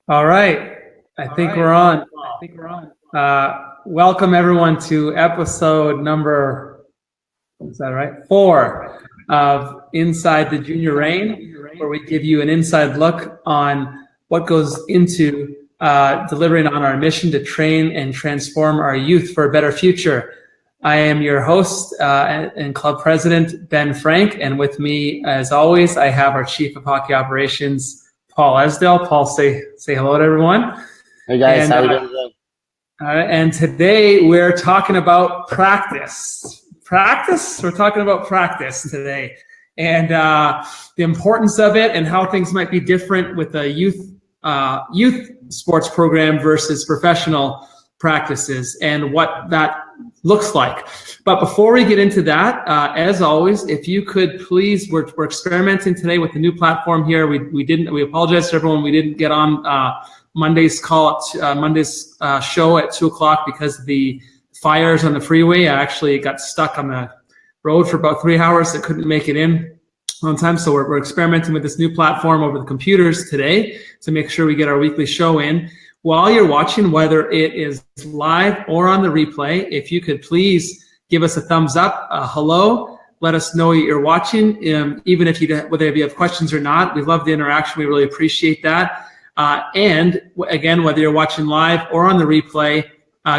All right. I think we're on. Welcome everyone to episode number, is that right? 4 of Inside the Junior Reign, where we give you an inside look on what goes into delivering on our mission to train and transform our youth for a better future. I am your host and club president, Ben Frank, and with me, as always, I have our Chief of Hockey Operations, Paul Esdale. Paul, say hello to everyone. Hey guys, how are you doing today? And today we're talking about practice. We're talking about practice today, and the importance of it, and how things might be different with a youth sports program versus professional practices, and what that looks like. But before we get into that, as always, if you could please, we're experimenting today with a new platform here. We apologize to everyone we didn't get on Monday's show at 2:00 because of the fires on the freeway. I actually got stuck on the road for about 3 hours. I couldn't make it in on time, so we're experimenting with this new platform over the computers today to make sure we get our weekly show in. While you're watching, whether it is live or on the replay, if you could please give us a thumbs up, hello, let us know you're watching, even if whether you have questions or not. We love the interaction. We really appreciate that. And again, whether you're watching live or on the replay,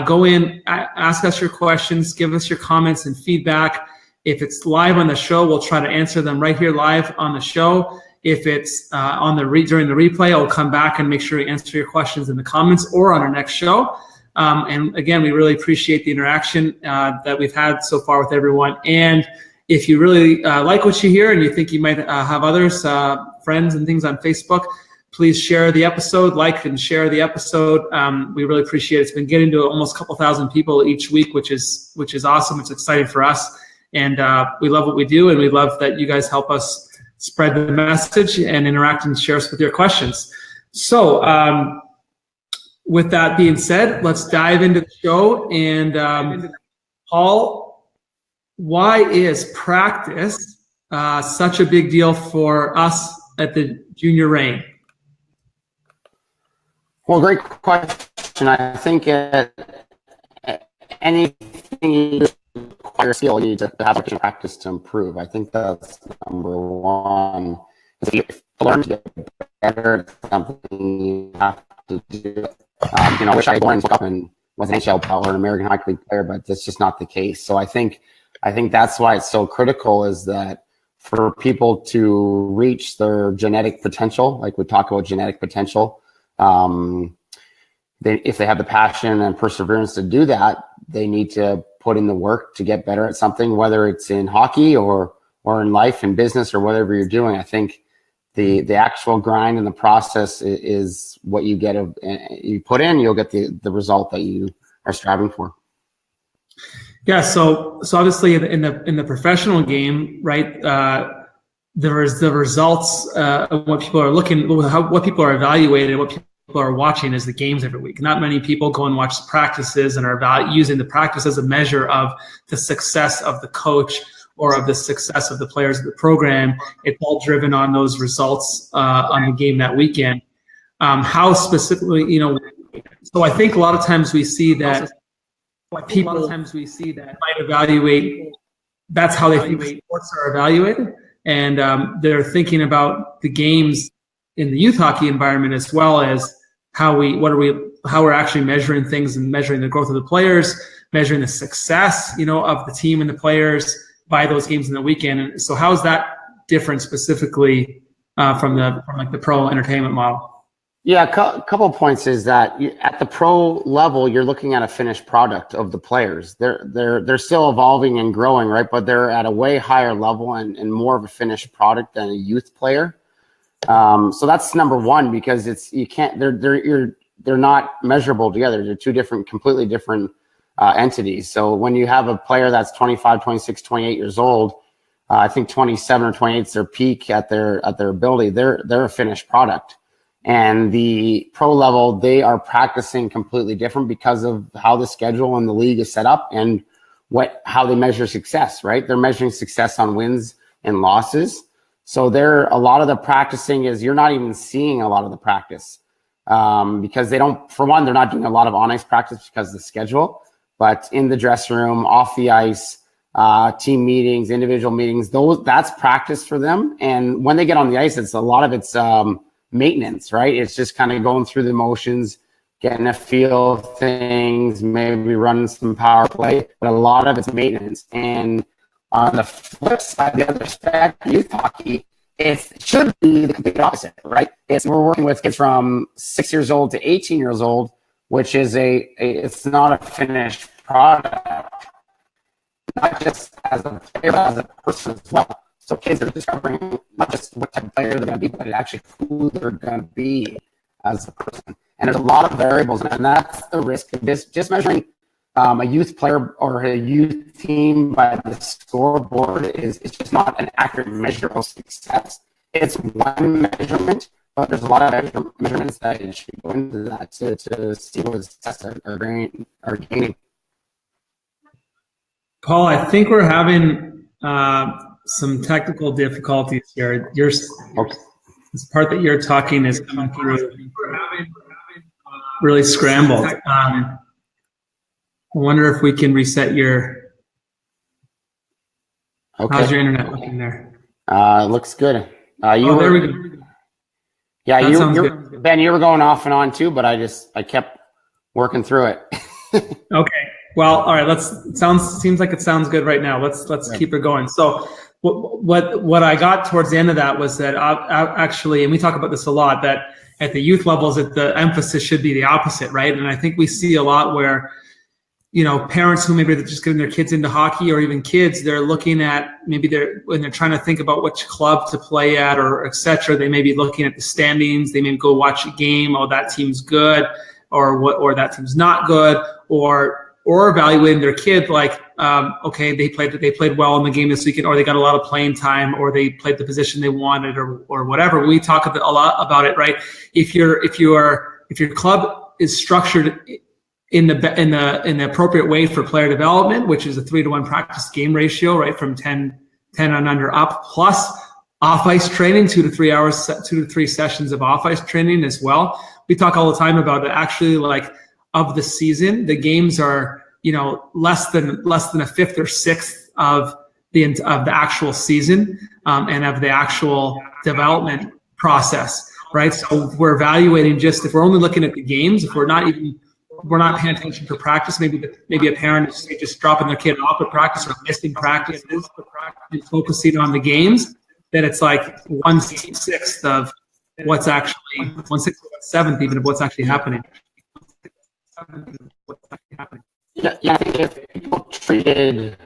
go in, ask us your questions, give us your comments and feedback. If it's live on the show, we'll try to answer them right here live on the show. If it's during the replay, I'll come back and make sure we answer your questions in the comments or on our next show. And again, we really appreciate the interaction that we've had so far with everyone. And if you really like what you hear and you think you might have others, friends and things on Facebook, please share the episode, like and share the episode. We really appreciate it. It's been getting to almost a couple thousand people each week, which is awesome. It's exciting for us. And we love what we do, and we love that you guys help us spread the message and interact and share us with your questions. So with that being said, let's dive into the show. And Paul, why is practice such a big deal for us at the Junior Reign? Well, great question. I think anything you acquire skill, you need to have practice to improve. I think that's number one. If you learn to get better at something, you have to do it. I wish I had learned up and was an NHL player or an American Hockey League player, but that's just not the case. So I think that's why it's so critical, is that for people to reach their genetic potential, like we talk about genetic potential, if they have the passion and perseverance to do that, they need to put in the work to get better at something, whether it's in hockey or in life and business or whatever you're doing. I think the actual grind and the process is what you get. You put in, you'll get the result that you are striving for. Yeah. So obviously in the professional game, right? There's the results of what people are looking, what people are evaluating, what people are watching is the games every week. Not many people go and watch the practices and are using the practice as a measure of the success of the coach or of the success of the players of the program. It's all driven on those results on the game that weekend. How specifically, so I think a lot of times we see that people might evaluate, that's how they think sports are evaluated. And they're thinking about the games in the youth hockey environment, as well as how we're actually measuring things and measuring the growth of the players, measuring the success, of the team and the players by those games in the weekend. And so how is that different specifically from the pro entertainment model? Yeah, a couple of points is that at the pro level, you're looking at a finished product of the players. They're still evolving and growing, right? But they're at a way higher level and more of a finished product than a youth player. So that's number one, because they're not measurable together. They're two completely different entities. So when you have a player that's 25, 26, 28 years old, I think 27 or 28 is their peak at their ability. They're a finished product. And the pro level, they are practicing completely different because of how the schedule and the league is set up and how they measure success, right? They're measuring success on wins and losses. So a lot of the practicing is, you're not even seeing a lot of the practice. because they don't, for one, they're not doing a lot of on ice practice because of the schedule, but in the dressing room, off the ice, team meetings, individual meetings, that's practice for them. And when they get on the ice, a lot of it's maintenance, right? It's just kind of going through the motions, getting a feel of things, maybe running some power play, but a lot of it's maintenance. And on the flip side, the other side, youth hockey, it should be the complete opposite, right? We're working with kids from 6 years old to 18 years old, which is it's not a finished product, not just as a player, but as a person as well. So kids are discovering not just what type of player they're going to be, but actually who they're going to be as a person. And there's a lot of variables, and that's the risk of just measuring a youth player or a youth team by the scoreboard it's just not an accurate measure of success. It's one measurement, but there's a lot of measurements that you should go into that to see what success are gaining. Paul, I think we're having some technical difficulties here. This part that you're talking is coming through really scrambled. I wonder if we can reset your. Okay. How's your internet looking there? Looks good. There we go. Yeah, Ben, you were going off and on too, but I kept working through it. Okay. Well, all right. Seems like it sounds good right now. Let's keep it going. So, what I got towards the end of that was that actually, and we talk about this a lot, that at the youth levels, that the emphasis should be the opposite, right? And I think we see a lot where, parents who maybe they're just getting their kids into hockey, or even kids, they're looking at when they're trying to think about which club to play at, or et cetera, they may be looking at the standings. They may go watch a game. Oh, that team's good, or that team's not good, or evaluating their kid like, okay, they played well in the game this weekend, or they got a lot of playing time, or they played the position they wanted, or whatever. We talk a lot about it, right? If your club is structured in the appropriate way for player development, which is a 3-to-1 practice game ratio, right, from 10 and under up, plus off ice training, 2 to 3 hours, 2 to 3 sessions of off ice training as well. We talk all the time about it. Actually, like, of the season, the games are less than a fifth or sixth of the actual season, and of the actual development process, right? So we're evaluating if we're only looking at the games, if we're not paying attention to practice, maybe a parent is just dropping their kid off at practice or missing practices and focusing on the games, then it's like 1/6 of what's actually 1/6 or 1/7 even of what's actually happening. Yeah, I think if people treated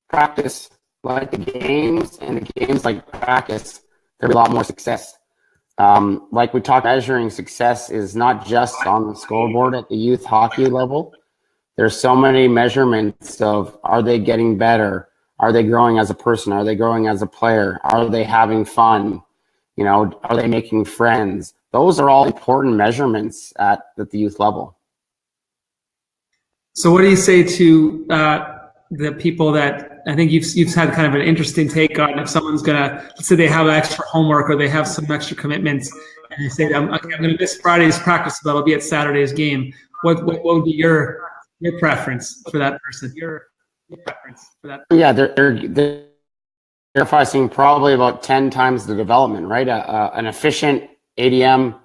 practice like the games and the games like practice, there'd be a lot more success. Like we talked, measuring success is not just on the scoreboard at the youth hockey level. There's so many measurements of, are they getting better? Are they growing as a person? Are they growing as a player? Are they having fun? Are they making friends? Those are all important measurements at the youth level. So what do you say to the people that, I think you've had kind of an interesting take on, if someone's let's say they have extra homework or they have some extra commitments, and they say, I'm going to miss Friday's practice, but I'll be at Saturday's game. What would be your preference for that person? Your preference for that person? Yeah, they're sacrificing probably about 10 times the development, right? An efficient ADM,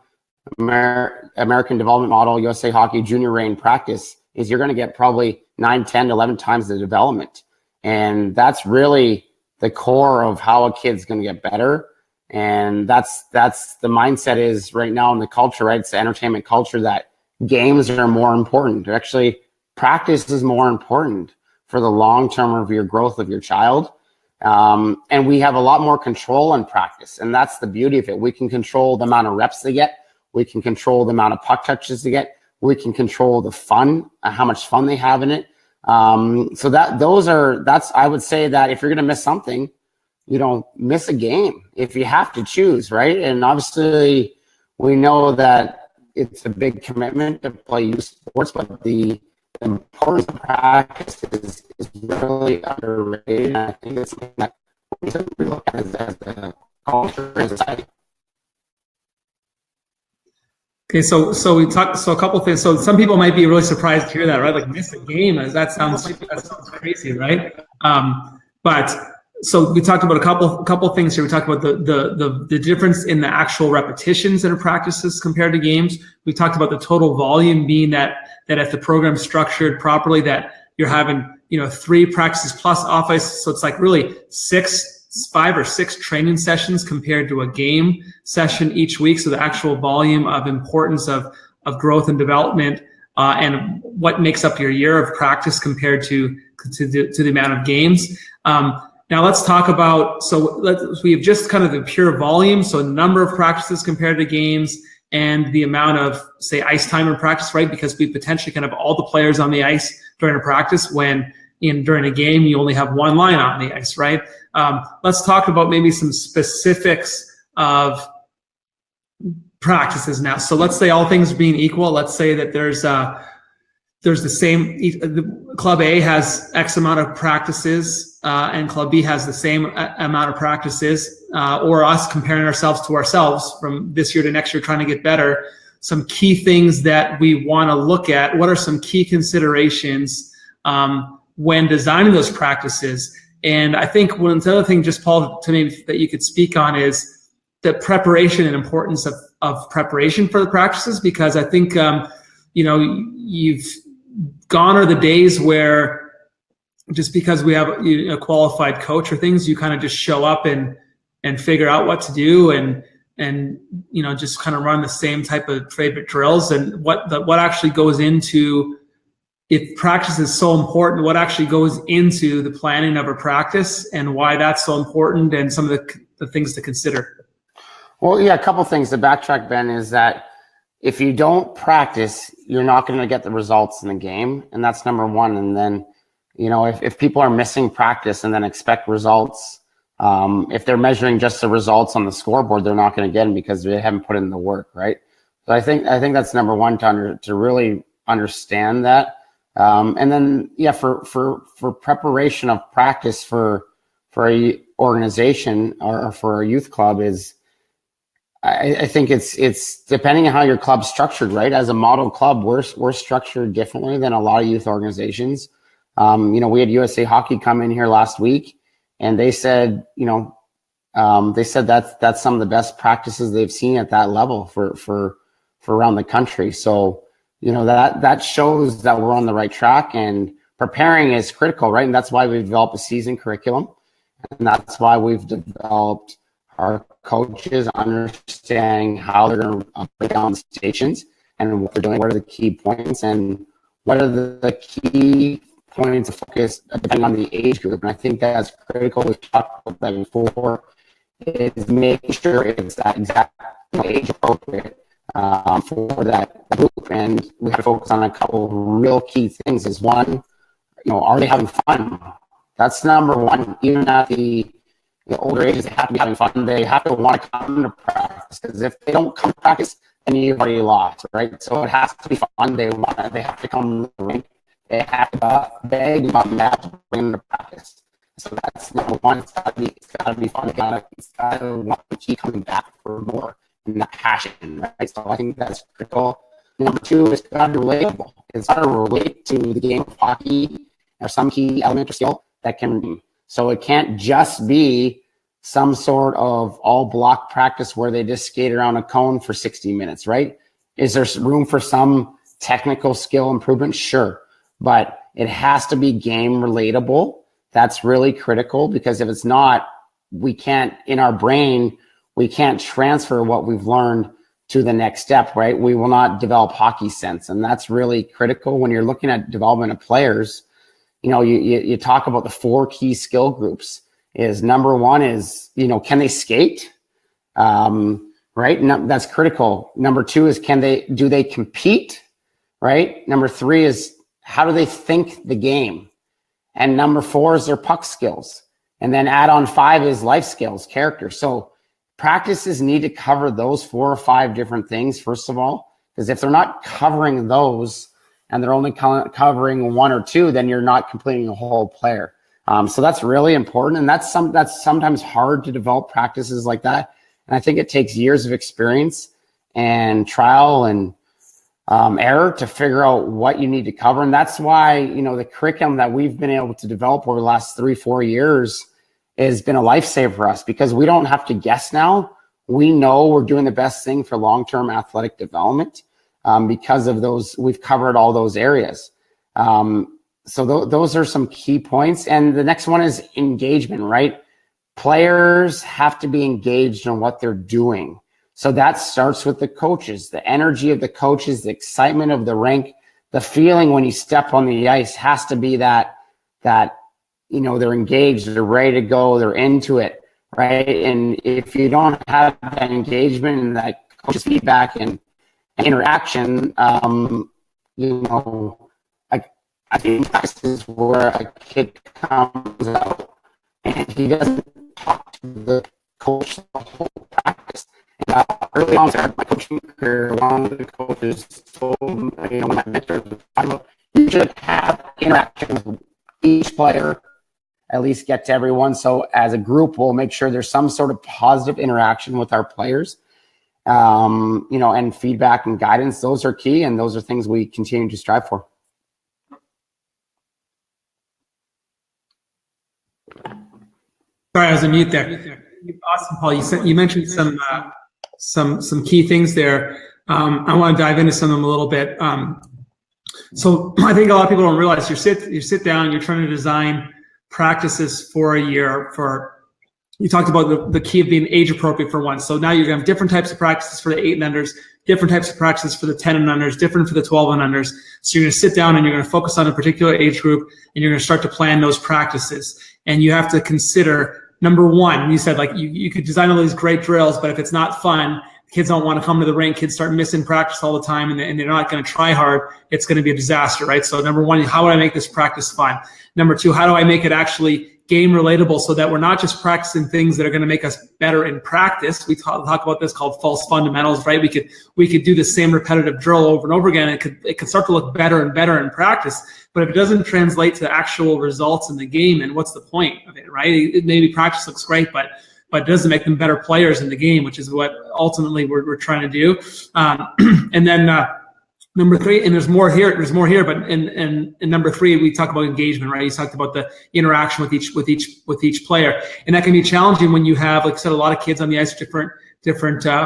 American Development Model, USA Hockey Junior Reign practice is you're going to get probably 9, 10, 11 times the development. And that's really the core of how a kid's going to get better. And that's the mindset is right now in the culture, right? It's the entertainment culture that games are more important. Actually, practice is more important for the long term of your growth of your child. And we have a lot more control in practice. And that's the beauty of it. We can control the amount of reps they get. We can control the amount of puck touches they get. We can control the fun, how much fun they have in it. So I would say that if you're going to miss something, miss a game if you have to choose, right? And obviously we know that it's a big commitment to play youth sports, but the importance of practice is really underrated. And I think it's something that we should look at as a culture and society. Okay, so we talked. So a couple things. So some people might be really surprised to hear that, right? Like miss a game, that sounds crazy, right? But so we talked about a couple things here. We talked about the difference in the actual repetitions in our practices compared to games. We talked about the total volume being that if the program's structured properly, that you're having 3 practices plus off ice. So it's like really 5 or 6 training sessions compared to a game session each week. So the actual volume of importance of growth and development and what makes up your year of practice compared to the amount of games. Now let's talk about, we've just kind of the pure volume, so number of practices compared to games and the amount of, say, ice time in practice, right? Because we potentially can have all the players on the ice during a practice when during a game you only have one line on the ice, right? Let's talk about maybe some specifics of practices now. So let's say all things being equal, let's say that there's the same, Club A has X amount of practices and Club B has the same amount of practices, or us comparing ourselves to ourselves from this year to next year trying to get better. Some key things that we want to look at. What are some key considerations when designing those practices? And I think the other thing, just Paul, to me that you could speak on is the preparation and importance of preparation for the practices, because I think you've gone are the days where just because we have a qualified coach or things, you kind of just show up and figure out what to do and just kind of run the same type of favorite drills. And what actually goes into, if practice is so important, what actually goes into the planning of a practice and why that's so important and some of the things to consider. Well, yeah, a couple things to backtrack, Ben, is that if you don't practice, you're not going to get the results in the game. And that's number one. And then, if people are missing practice and then expect results, if they're measuring just the results on the scoreboard, they're not going to get them because they haven't put in the work, right? So I think that's number one to really understand that. And then, yeah, for preparation of practice for a organization or for a youth club is, I think it's depending on how your club's structured, right? As a model club, we're structured differently than a lot of youth organizations. We had USA Hockey come in here last week, and they said, that's some of the best practices they've seen at that level for around the country. So, that shows that we're on the right track, and preparing is critical, right? And that's why we've developed a season curriculum, and that's why we've developed our coaches understanding how they're going to break down the stations and what they're doing, what are the key points, and what are the key points of focus depending on the age group. And I think that's critical. We've talked about that before, is making sure it's that exact age appropriate for that group. And we have to focus on a couple of real key things. Is one, are they having fun? That's number one. Even at the older ages, they have to be having fun. They have to want to come to practice, because if they don't come to practice, then you've already lost, right? So it has to be fun. They have to come to the rink. They have to beg mom to bring them to practice. So that's number one. It's got to be fun. It's got to want to keep coming back for more, and that passion, right? So I think that's critical. Number two, it's got to be relatable. It's got to relate to the game of hockey or some key element or skill that can. So it can't just be some sort of all block practice where they just skate around a cone for 60 minutes, right? Is there room for some technical skill improvement? Sure. But it has to be game relatable. That's really critical, because if it's not, we can't transfer what we've learned to the next step, right? We will not develop hockey sense. And that's really critical when you're looking at development of players. You talk about the 4 key skill groups. Is number one is, can they skate? Right? No, that's critical. Number two is, do they compete? Right? Number 3 is, how do they think the game? And number 4 is their puck skills. And then add on 5 is life skills, character. So practices need to cover those 4 or 5 different things, first of all, because if they're not covering those and they're only covering 1 or 2, then you're not completing a whole player. So that's really important. And that's sometimes hard to develop practices like that. And I think it takes years of experience and trial and error to figure out what you need to cover. And that's why, you know, the curriculum that we've been able to develop over the last 3-4 years has been a lifesaver for us, because we don't have to guess now. We know we're doing the best thing for long-term athletic development because of those. We've covered all those areas. So those are some key points. And the next one is engagement, right? Players have to be engaged in what they're doing. So that starts with the coaches, the energy of the coaches, the excitement of the rink, the feeling when you step on the ice has to be that, you know, they're engaged, they're ready to go, they're into it, right? And if you don't have that engagement and that coach's feedback and interaction, you know, I think practices where a kid comes out and he doesn't talk to the coach the whole practice. And early on in my coaching career, one of the coaches told me, you know, when I mentored, you should have interactions with each player, at least get to everyone. So as a group, we'll make sure there's some sort of positive interaction with our players, you know, and feedback and guidance. Those are key, and those are things we continue to strive for. Sorry, I was on mute there. Awesome, Paul. You mentioned some key things there. I want to dive into some of them a little bit. So I think a lot of people don't realize you sit down, you're trying to design practices for a year. You talked about the key of being age appropriate for one. So now you're gonna have different types of practices for the 8 and unders, different types of practices for the 10 and unders, different for the 12 and unders. So you're gonna sit down and you're gonna focus on a particular age group, and you're gonna start to plan those practices. And you have to consider, number one, you said like you could design all these great drills, but if it's not fun, kids don't want to come to the rink, kids start missing practice all the time, and they're not going to try hard, it's going to be a disaster, right? So number one, how would I make this practice fun? Number two, how do I make it actually game relatable so that we're not just practicing things that are going to make us better in practice? We talk about this called false fundamentals, right? We could do the same repetitive drill over and over again. It could start to look better and better in practice, but if it doesn't translate to actual results in the game, then what's the point of it, right? Maybe practice looks great, but it doesn't make them better players in the game, which is what ultimately we're trying to do. And then number three, and there's more here, but in number three, we talk about engagement, right? You talked about the interaction with each player. And that can be challenging when you have, like I said, a lot of kids on the ice, different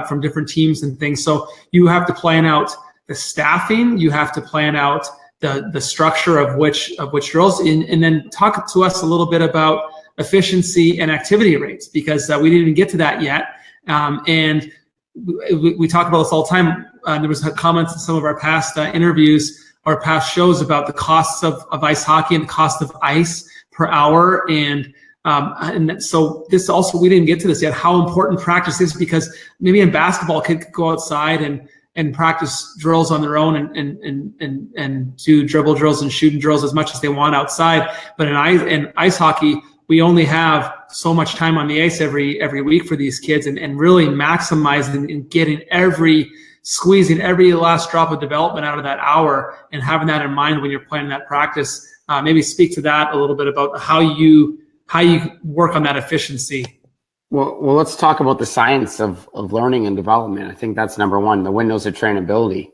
from different teams and things. So you have to plan out the staffing, you have to plan out the structure of which drills, and then talk to us a little bit about efficiency and activity rates, because we didn't even get to that yet. And we talk about this all the time. There was comments in some of our past interviews or past shows about the costs of ice hockey and the cost of ice per hour. And so this also, we didn't get to this yet, how important practice is, because maybe in basketball, a kid could go outside and practice drills on their own and do dribble drills and shooting drills as much as they want outside. But in ice hockey, we only have so much time on the ice every week for these kids, and really maximizing and getting squeezing every last drop of development out of that hour, and having that in mind when you're planning that practice. Maybe speak to that a little bit about how you work on that efficiency. Well, let's talk about the science of learning and development. I think that's number one, the windows of trainability,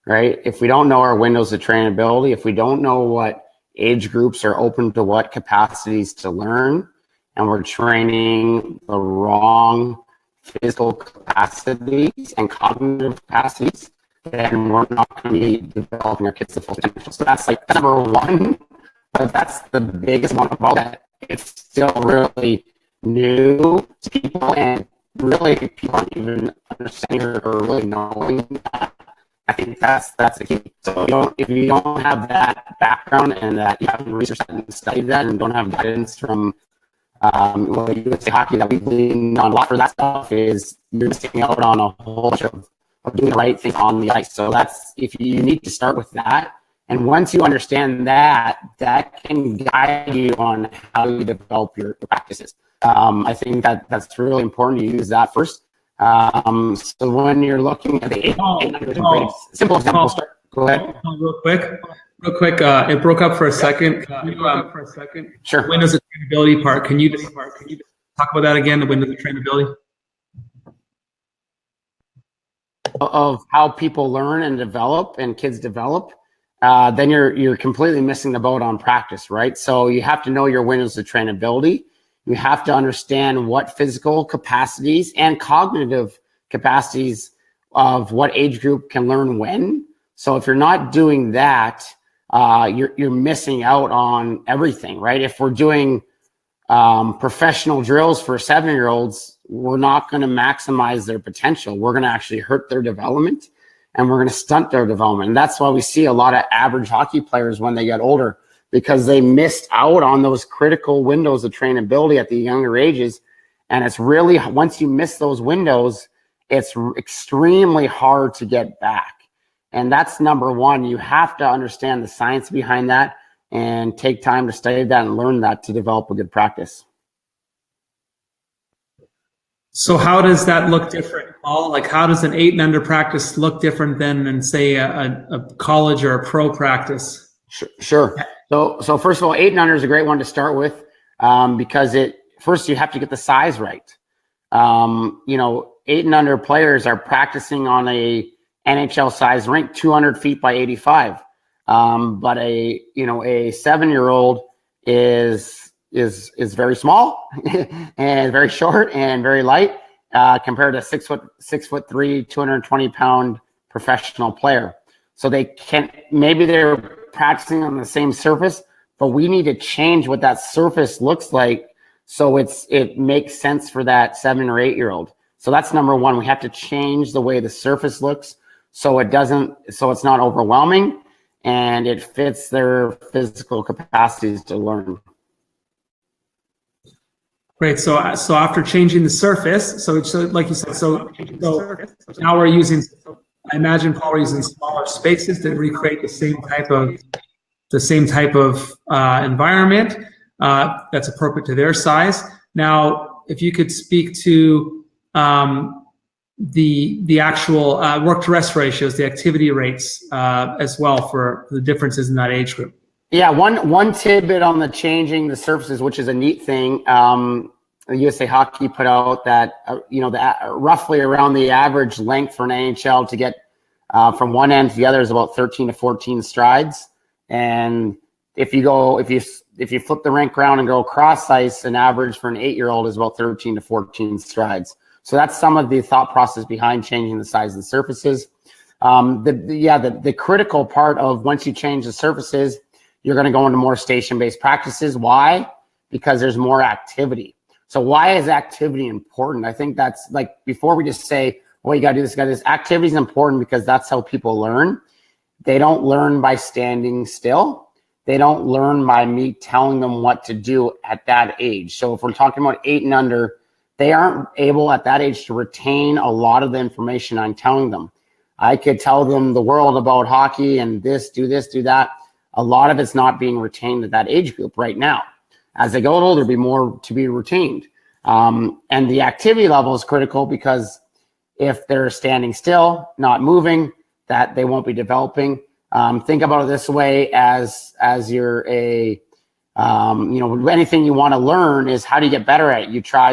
right? If we don't know our windows of trainability, if we don't know what age groups are open to what capacities to learn, and we're training the wrong physical capacities and cognitive capacities, then we're not going to be developing our kids to full potential. So that's like number one, but that's the biggest one of all that. It's still really new to people, and really people aren't even understanding or really knowing that. I think that's the key. So if you don't have that background, and that you haven't researched and studied that, and don't have guidance from you would say hockey, that we lean on a lot for that stuff, is you're missing out on a whole bunch of doing the right thing on the ice. So that's, if you need to start with that. And once you understand that, that can guide you on how you develop your practices. I think that's really important to use that first. So when you're looking at the simple example, go ahead. Real quick. It broke up for a second. Sure. Windows of trainability part. Can you just talk about that again? The windows of trainability. of how people learn and develop and kids develop, then you're completely missing the boat on practice, right? So you have to know your windows of trainability. You have to understand what physical capacities and cognitive capacities of what age group can learn when. So if you're not doing that, you're missing out on everything, right? If we're doing professional drills for 7-year-olds, we're not going to maximize their potential. We're going to actually hurt their development, and we're going to stunt their development. And that's why we see a lot of average hockey players when they get older, because they missed out on those critical windows of trainability at the younger ages. And it's really, once you miss those windows, it's extremely hard to get back. And that's number one. You have to understand the science behind that and take time to study that and learn that to develop a good practice. So how does that look different, Paul? Like, how does an 8 and under practice look different than say a college or a pro practice? Sure. So first of all, 8 and under is a great one to start with, because first you have to get the size right. 8 and under players are practicing on a NHL size rink, 200 feet by 85. But a 7-year-old is very small and very short and very light, compared to 6'3", 220-pound professional player. So maybe they're practicing on the same surface, but we need to change what that surface looks like so it makes sense for that 7 or 8-year-old. So that's number one. We have to change the way the surface looks so it's not overwhelming and it fits their physical capacities to learn. Great. So after changing the surface, so like you said, so now we're using, I imagine, Paul, we're using smaller spaces to recreate the same type of environment that's appropriate to their size. Now, if you could speak to the actual work to rest ratios, the activity rates as well for the differences in that age group. Yeah, one tidbit on the changing the surfaces, which is a neat thing. USA Hockey put out that roughly around the average length for an NHL to get from one end to the other is about 13 to 14 strides. And if you flip the rink around and go cross ice, an average for an 8-year-old is about 13 to 14 strides. So that's some of the thought process behind changing the size of the surfaces. The critical part of once you change the surfaces, you're going to go into more station-based practices. Why? Because there's more activity. So why is activity important? I think that's like, before we just say, well, you got to do this, activity is important because that's how people learn. They don't learn by standing still. They don't learn by me telling them what to do at that age. So if we're talking about 8 and under, they aren't able at that age to retain a lot of the information I'm telling them. I could tell them the world about hockey and this, do that. A lot of it's not being retained at that age group right now. As they go older, there'll be more to be retained. And the activity level is critical because if they're standing still, not moving, that they won't be developing. Think about it this way: as you're anything you want to learn is how do you get better at it? You try,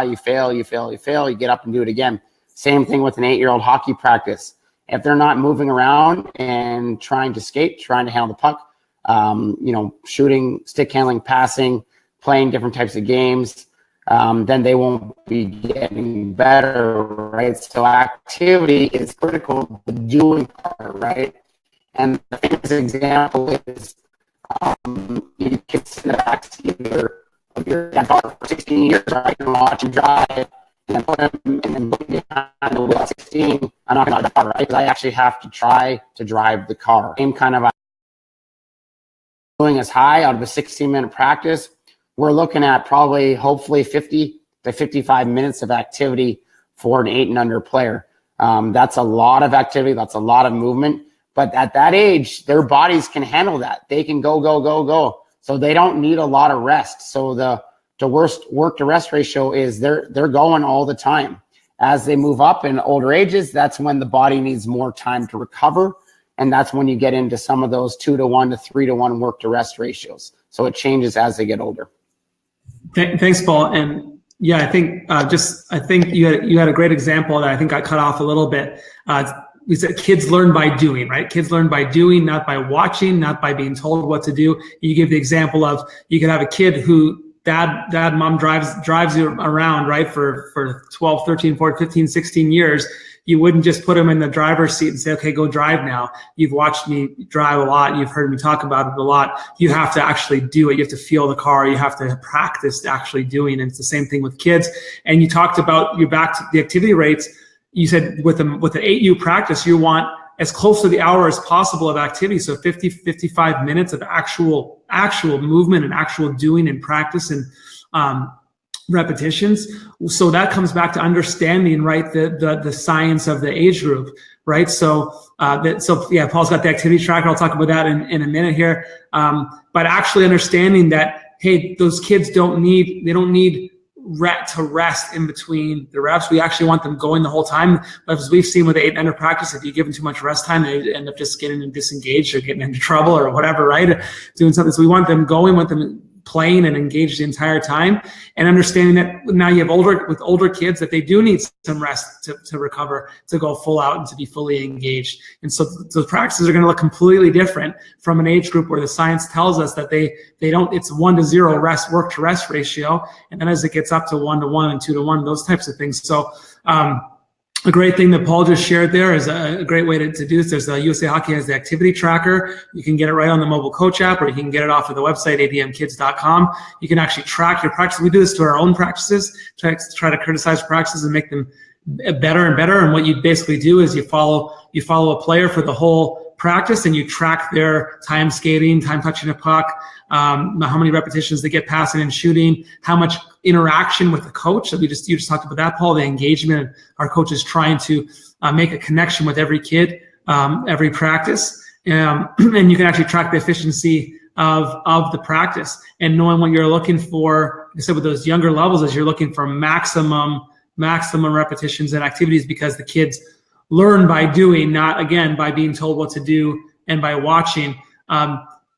you fail, you get up and do it again. Same thing with an 8-year-old hockey practice. If they're not moving around and trying to skate, trying to handle the puck, shooting, stick handling, passing, playing different types of games, then they won't be getting better, right? So activity is critical, the doing part, right? And the famous example is you can sit in the backseat of your car for 16 years, right? And watch him drive and put him and then look behind the wheel at 16. I'm not going to drive the car, right? Because I actually have to try to drive the car. Same kind of doing as high out of a 16-minute practice. We're looking at probably, hopefully, 50 to 55 minutes of activity for an 8 and under player. That's a lot of activity. That's a lot of movement. But at that age, their bodies can handle that. They can go. So they don't need a lot of rest. So the worst work to rest ratio is they're going all the time. As they move up in older ages, that's when the body needs more time to recover. And that's when you get into some of those 2-to-1 to 3-to-1 work to rest ratios. So it changes as they get older. Thanks, Paul. And Yeah, I think I think you had a great example that I think got cut off a little bit. We said kids learn by doing, right? Kids learn by doing, not by watching, not by being told what to do. You give the example of you could have a kid who dad, mom drives you around, right, for 12, 13, 14, 15, 16 years. You wouldn't just put him in the driver's seat and say, okay, go drive now. You've watched me drive a lot. You've heard me talk about it a lot. You have to actually do it. You have to feel the car. You have to practice actually doing it. It's the same thing with kids. And you talked about, you're back to the activity rates. You said with an 8U practice, you want as close to the hour as possible of activity. So 50, 55 minutes of actual movement and actual doing and practice and repetitions. So that comes back to understanding, right, the science of the age group, right? So yeah, Paul's got the activity tracker. I'll talk about that in a minute here. But actually understanding that, hey, those kids don't need to rest in between the reps. We actually want them going the whole time. But as we've seen with the 8 and under practice, if you give them too much rest time, they end up just getting disengaged or getting into trouble or whatever, right? Doing something. So we want them going, want them playing and engaged the entire time, and understanding that now you have older kids that they do need some rest to recover, to go full out and to be fully engaged. And so the practices are going to look completely different from an age group where the science tells us that they don't, it's 1-to-0 work to rest ratio. And then as it gets up to 1-to-1 and 2-to-1, those types of things. So, a great thing that Paul just shared there is a great way to do this. There's USA Hockey has the activity tracker. You can get it right on the mobile coach app, or you can get it off of the website, admkids.com. You can actually track your practice. We do this to our own practices, try to criticize practices and make them better and better. And what you basically do is you follow a player for the whole practice, and you track their time skating, time touching a puck, how many repetitions they get passing and shooting, how much interaction with the coach. So you just talked about that, Paul, the engagement. Our coach is trying to make a connection with every kid, every practice. And you can actually track the efficiency of the practice, and knowing what you're looking for. Like I said, with those younger levels, is you're looking for maximum repetitions and activities, because the kids learn by doing, not again by being told what to do and by watching.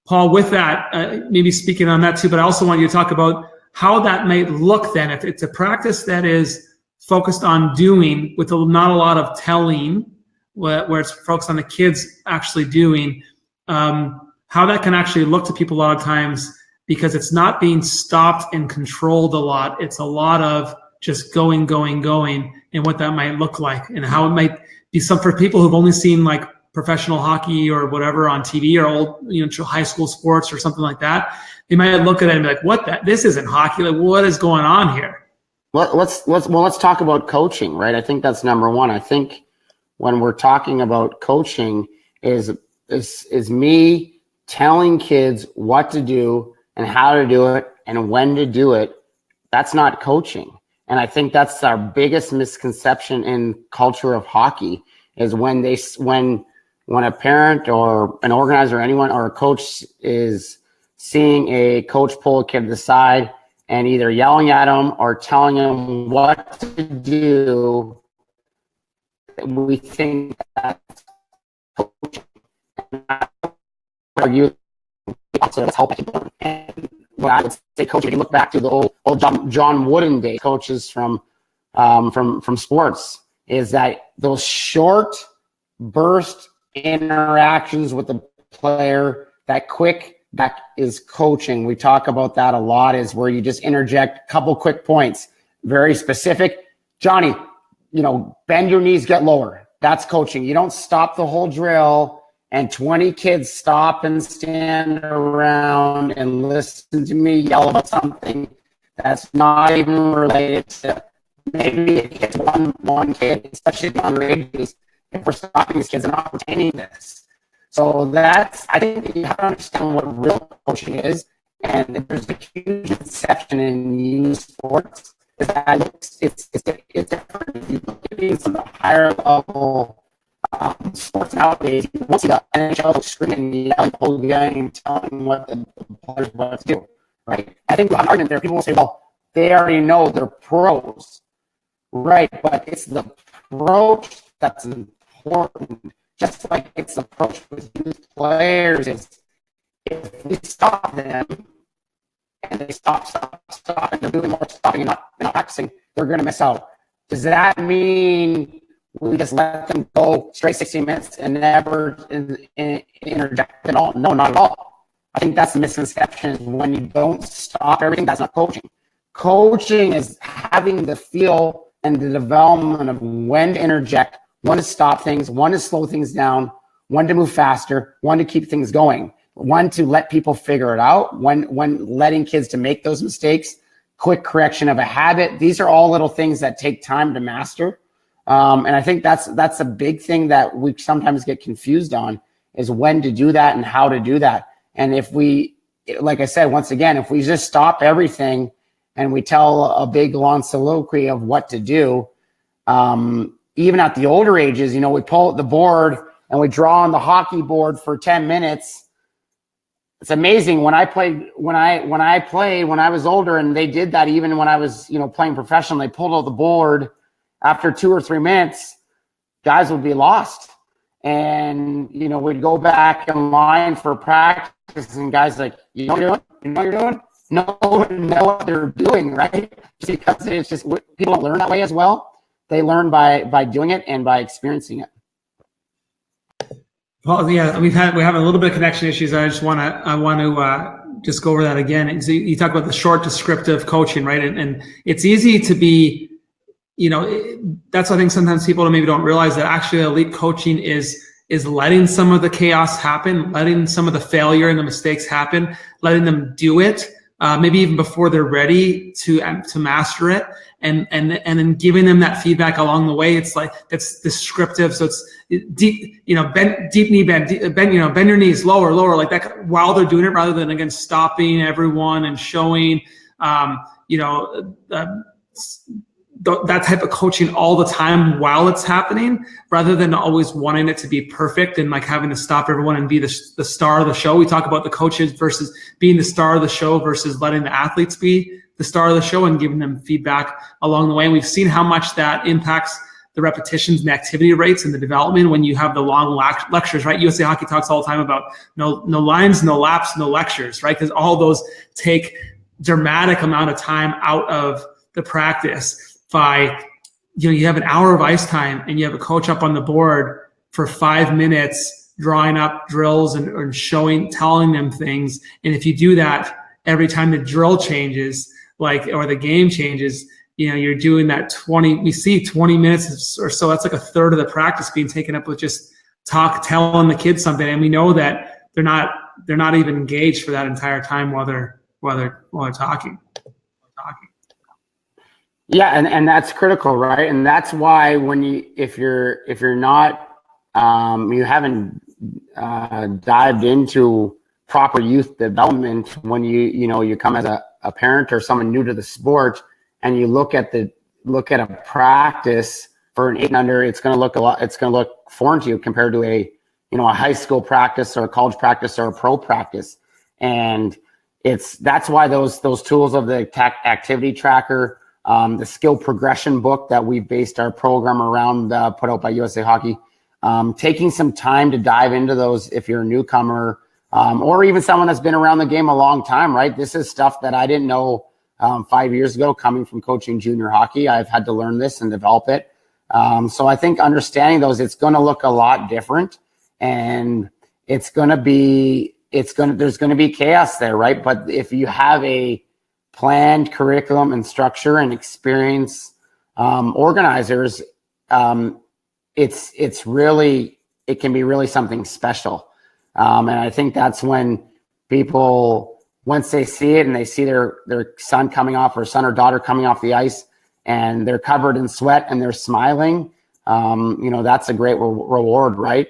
Paul, with that, maybe speaking on that too, but I also want you to talk about how that might look then. If it's a practice that is focused on doing with not a lot of telling, where it's focused on the kids actually doing, how that can actually look to people a lot of times, because it's not being stopped and controlled a lot. It's a lot of just going, and what that might look like, and how it might be some for people who've only seen like professional hockey or whatever on TV, or old, high school sports or something like that. They might look at it and be like, this isn't hockey. Like, what is going on here? Well, let's talk about coaching, right? I think that's number one. I think when we're talking about coaching is me telling kids what to do and how to do it and when to do it. That's not coaching. And I think that's our biggest misconception in culture of hockey, is when a parent or an organizer or anyone or a coach is seeing a coach pull a kid to the side and either yelling at him or telling him what to do, we think that's coaching. That's helping. And when I would say coaching, if you look back to the old John Wooden days, coaches from sports, is that those short burst interactions with the player, that is coaching. We talk about that a lot, is where you just interject a couple quick points, very specific. Johnny, bend your knees, get lower. That's coaching. You don't stop the whole drill and 20 kids stop and stand around and listen to me yell about something that's not even related to, maybe it hits one kid, especially at younger ages. If we're stopping these kids and not retaining this. So I think you have to understand what real coaching is. And there's a huge exception in youth sports, is that it's different. If you look at some of the higher level sports nowadays, you won't see the NHL screaming the whole game, telling what the players want to do, right? I think the argument there, people will say, well, they already know they're pros, right? But it's the approach that's important. Just like it's the approach with youth players, is if we stop them and they stop, and they're doing more stopping and not practicing, they're going to miss out. Does that mean we just let them go straight 60 minutes and never interject at all? No, not at all. I think that's the misconception. When you don't stop everything, that's not coaching. Coaching is having the feel and the development of when to interject, when to stop things, when to slow things down, when to move faster, when to keep things going, when to let people figure it out, when letting kids to make those mistakes, quick correction of a habit. These are all little things that take time to master. And I think that's a big thing that we sometimes get confused on, is when to do that and how to do that. And if we, like I said, once again, if we just stop everything and we tell a big long soliloquy of what to do, even at the older ages, we pull out the board and we draw on the hockey board for 10 minutes. It's amazing. When I played, when I was older, and they did that even when I was, playing professionally, they pulled out the board after 2 or 3 minutes, guys would be lost. And, we'd go back in line for practice, and guys like, you know what you're doing? No one know what they're doing, right? Just because it's just, people don't learn that way as well. They learn by doing it and by experiencing it. Well, yeah, we're having a little bit of connection issues. I want to just go over that again. And so you talk about the short descriptive coaching, right? And it's easy to be, that's I think sometimes people maybe don't realize that actually elite coaching is letting some of the chaos happen, letting some of the failure and the mistakes happen, letting them do it, maybe even before they're ready to master it, and then giving them that feedback along the way. It's like, it's descriptive, so it's deep, deep knee bend, bend your knees lower, like that, while they're doing it, rather than again stopping everyone and showing, that type of coaching all the time while it's happening, rather than always wanting it to be perfect and like having to stop everyone and be the star of the show. We talk about the coaches versus being the star of the show versus letting the athletes be the star of the show and giving them feedback along the way. And we've seen how much that impacts the repetitions and activity rates and the development when you have the long lectures, right? USA Hockey talks all the time about no lines, no laps, no lectures, right? Because all those take dramatic amount of time out of the practice. By, you have an hour of ice time and you have a coach up on the board for 5 minutes drawing up drills and telling them things. And if you do that every time the drill changes, or the game changes, you're doing that 20 minutes or so. That's like a third of the practice being taken up with just telling the kids something. And we know that they're not even engaged for that entire time while they're talking. Yeah, and that's critical, right? And that's why if you're not you haven't dived into proper youth development, when you come as a parent or someone new to the sport, and you look at a practice for an 8 and under, it's going to look foreign to you compared to a high school practice or a college practice or a pro practice. And that's why those tools of the activity tracker, the skill progression book that we've based our program around, put out by USA Hockey, taking some time to dive into those if you're a newcomer, or even someone that's been around the game a long time, right? This is stuff that I didn't know 5 years ago, coming from coaching junior hockey. I've had to learn this and develop it. So I think understanding those, it's going to look a lot different, and there's going to be chaos there, right? But if you have a planned curriculum and structure and experience organizers, it can be really something special. And I think that's when people, once they see it and they see their son or daughter coming off the ice and they're covered in sweat and they're smiling, that's a great reward, right?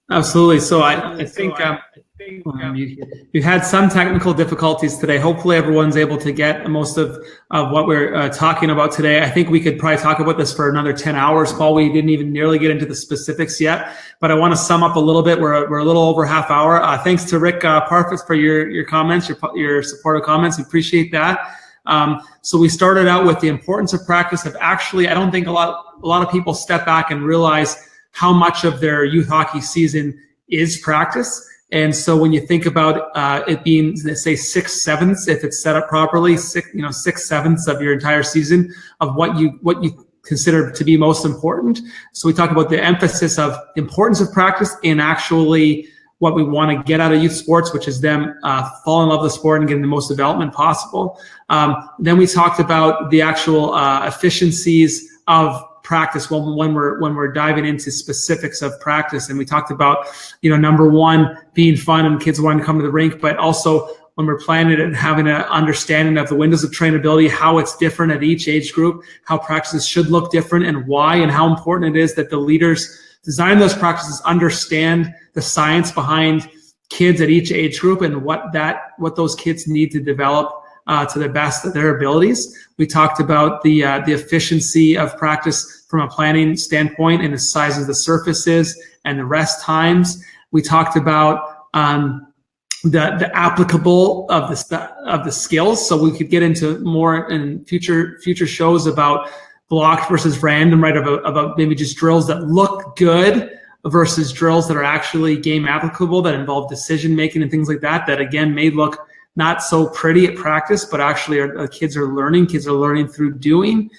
Absolutely. So I think you've had some technical difficulties today. Hopefully everyone's able to get most of what we're talking about today. I think we could probably talk about this for another 10 hours, Paul. We didn't even nearly get into the specifics yet, but I want to sum up a little bit. We're a little over half hour. Thanks to Rick Parfit for your comments, your supportive comments. We appreciate that. So we started out with the importance of practice. I don't think a lot of people step back and realize how much of their youth hockey season is practice. And so when you think about it being, say, 6/7, if it's set up properly, 6/7 of your entire season of what you consider to be most important. So we talk about the emphasis of importance of practice and actually what we want to get out of youth sports, which is them fall in love with the sport and getting the most development possible. Then we talked about the actual efficiencies of practice when we're diving into specifics of practice, and we talked about number one being fun and kids wanting to come to the rink, but also when we're planning it and having an understanding of the windows of trainability, how it's different at each age group, how practices should look different and why, and how important it is that the leaders design those practices understand the science behind kids at each age group and what those kids need to develop to the best of their abilities. We talked about the efficiency of practice from a planning standpoint and the size of the surfaces and the rest times. We talked about the applicable of the skills, so we could get into more in future shows about blocked versus random, right? About maybe just drills that look good versus drills that are actually game applicable, that involve decision making and things like that. That again may look not so pretty at practice, but actually kids are learning. Kids are learning through doing.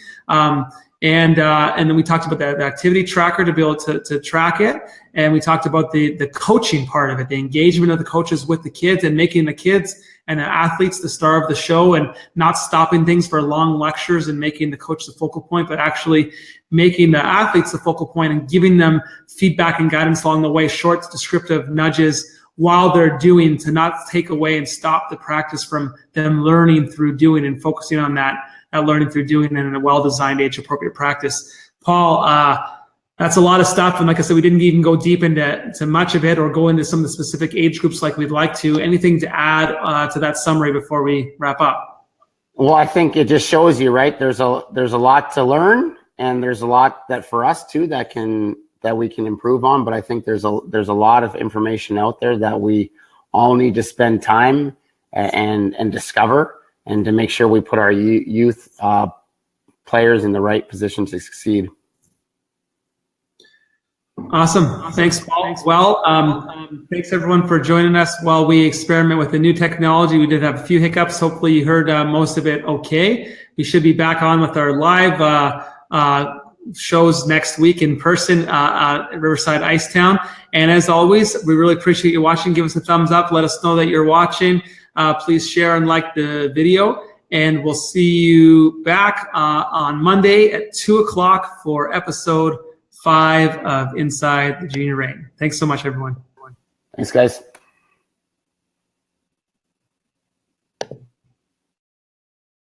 And then we talked about the activity tracker to be able to track it. And we talked about the coaching part of it, the engagement of the coaches with the kids and making the kids and the athletes the star of the show, and not stopping things for long lectures and making the coach the focal point, but actually making the athletes the focal point and giving them feedback and guidance along the way, short descriptive nudges while they're doing, to not take away and stop the practice from them learning through doing and focusing on that learning through doing and in a well-designed age-appropriate practice. Paul, that's a lot of stuff. And like I said, we didn't even go deep into much of it or go into some of the specific age groups like we'd like to. Anything to add to that summary before we wrap up? Well, I think it just shows you, right? There's a lot to learn, and there's a lot that for us too that we can improve on. But I think there's a lot of information out there that we all need to spend time and discover, and to make sure we put our youth players in the right position to succeed. Awesome. Thanks, Paul. Well, thanks everyone for joining us while we experiment with the new technology. We did have a few hiccups. Hopefully you heard most of it okay. We should be back on with our live shows next week in person at Riverside Icetown. And as always, we really appreciate you watching. Give us a thumbs up. Let us know that you're watching. Please share and like the video. And we'll see you back on Monday at 2:00 for episode 5 of Inside the Junior Reign. Thanks so much, everyone. Thanks, guys.